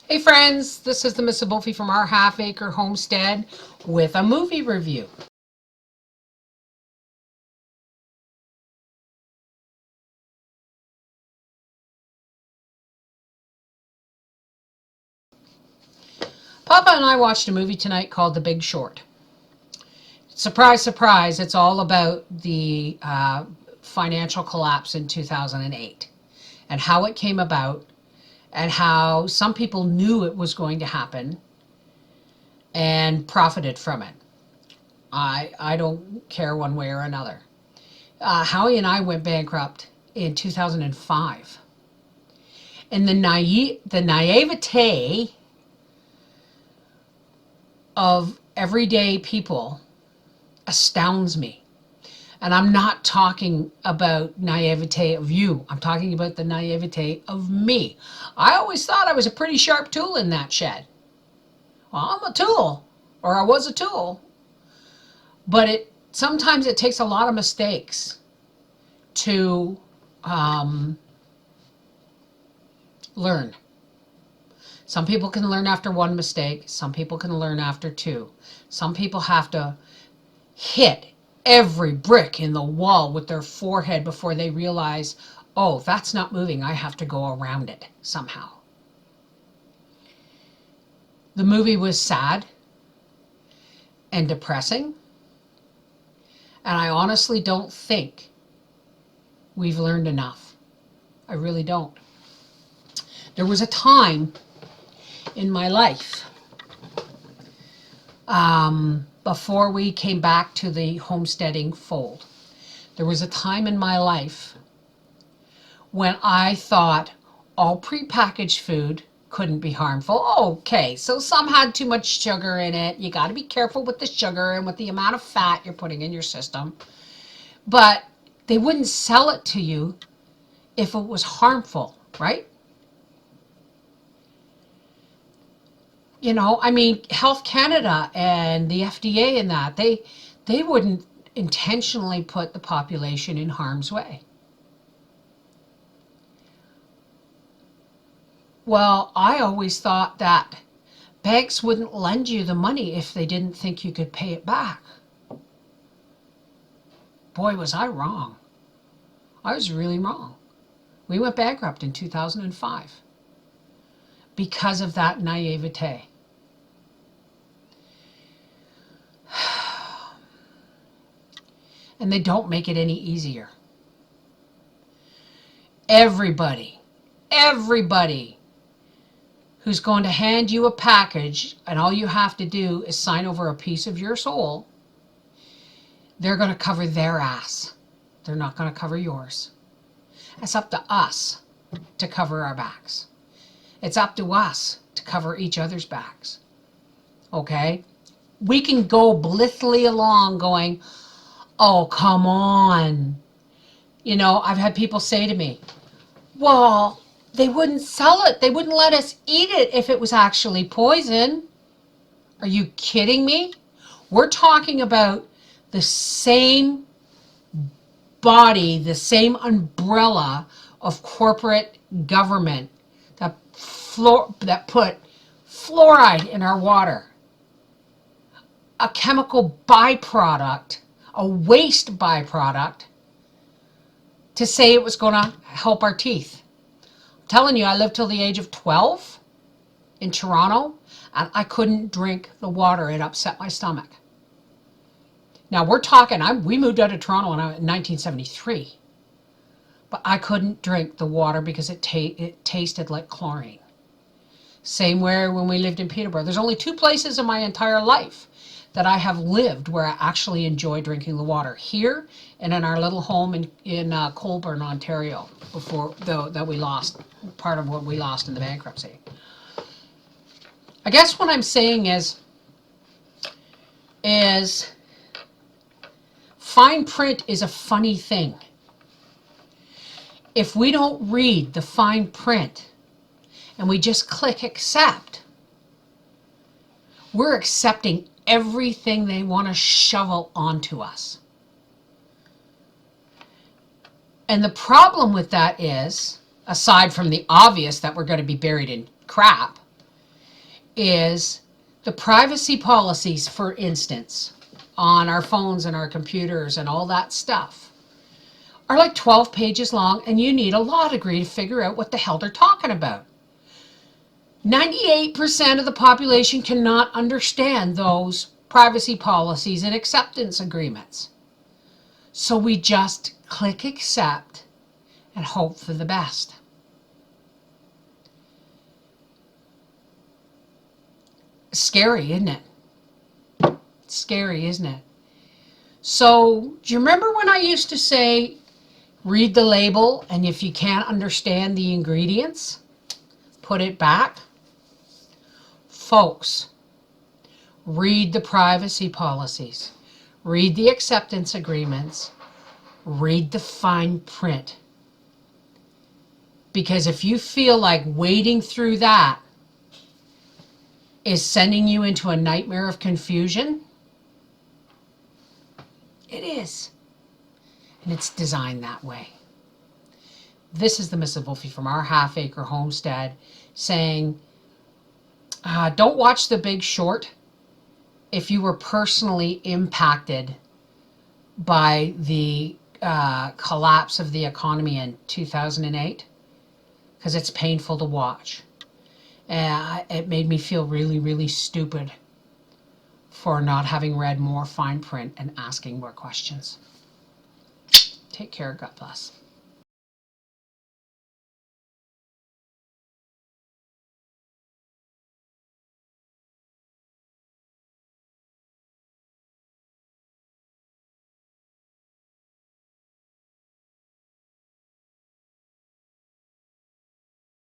Hey friends, this is the MrsVolfie from our half acre homestead with a movie review. Papa and I watched a movie tonight called The Big Short. Surprise, surprise, it's all about the financial collapse in 2008 and how it came about and how some people knew it was going to happen and profited from it. I don't care one way or another. Howie and I went bankrupt in 2005. And the naivete of everyday people astounds me. And I'm not talking about naivete of you. I'm talking about the naivete of me. I always thought I was a pretty sharp tool in that shed. Well, I'm a tool, or I was a tool. But sometimes it takes a lot of mistakes to learn. Some people can learn after one mistake. Some people can learn after two. Some people have to hit every brick in the wall with their forehead before they realize, oh, that's not moving. I have to go around it somehow. The movie was sad and depressing. And I honestly don't think we've learned enough. I really don't. There was a time in my life before we came back to the homesteading fold. There was a time in my life when I thought all prepackaged food couldn't be harmful. Okay, so some had too much sugar in it. You got to be careful with the sugar and with the amount of fat you're putting in your system. But they wouldn't sell it to you if it was harmful, right? You know, I mean, Health Canada and the FDA and that, they wouldn't intentionally put the population in harm's way. Well, I always thought that banks wouldn't lend you the money if they didn't think you could pay it back. Boy, was I wrong. I was really wrong. We went bankrupt in 2005 because of that naivete. And they don't make it any easier. Everybody who's going to hand you a package and all you have to do is sign over a piece of your soul, they're going to cover their ass. They're not going to cover yours. It's up to us to cover our backs. It's up to us to cover each other's backs. Okay? We can go blithely along going, oh, come on. You know, I've had people say to me, well, they wouldn't sell it. They wouldn't let us eat it if it was actually poison. Are you kidding me? We're talking about the same body, the same umbrella of corporate government that put fluoride in our water, a chemical byproduct, a waste byproduct, to say it was going to help our teeth. I'm telling you, I lived till the age of 12 in Toronto, and I couldn't drink the water. It upset my stomach. Now, we're talking, we moved out of Toronto in 1973, but I couldn't drink the water because it tasted like chlorine. Same way when we lived in Peterborough. There's only two places in my entire life that I have lived where I actually enjoy drinking the water. Here and in our little home in Colborne, Ontario, that we lost, part of what we lost in the bankruptcy. I guess what I'm saying is fine print is a funny thing. If we don't read the fine print and we just click accept, we're accepting everything they want to shovel onto us. And the problem with that is, aside from the obvious that we're going to be buried in crap, is the privacy policies, for instance, on our phones and our computers and all that stuff, are like 12 pages long, and you need a law degree to figure out what the hell they're talking about. 98% of the population cannot understand those privacy policies and acceptance agreements. So we just click accept and hope for the best. Scary, isn't it? Scary, isn't it? So, do you remember when I used to say, read the label, and if you can't understand the ingredients, put it back? Folks, read the privacy policies, read the acceptance agreements, read the fine print. Because if you feel like wading through that is sending you into a nightmare of confusion, it is. And it's designed that way. This is the Mrs. Wolfie from our half-acre homestead saying, don't watch The Big Short if you were personally impacted by the collapse of the economy in 2008, because it's painful to watch. It made me feel really, really stupid for not having read more fine print and asking more questions. Take care. God bless.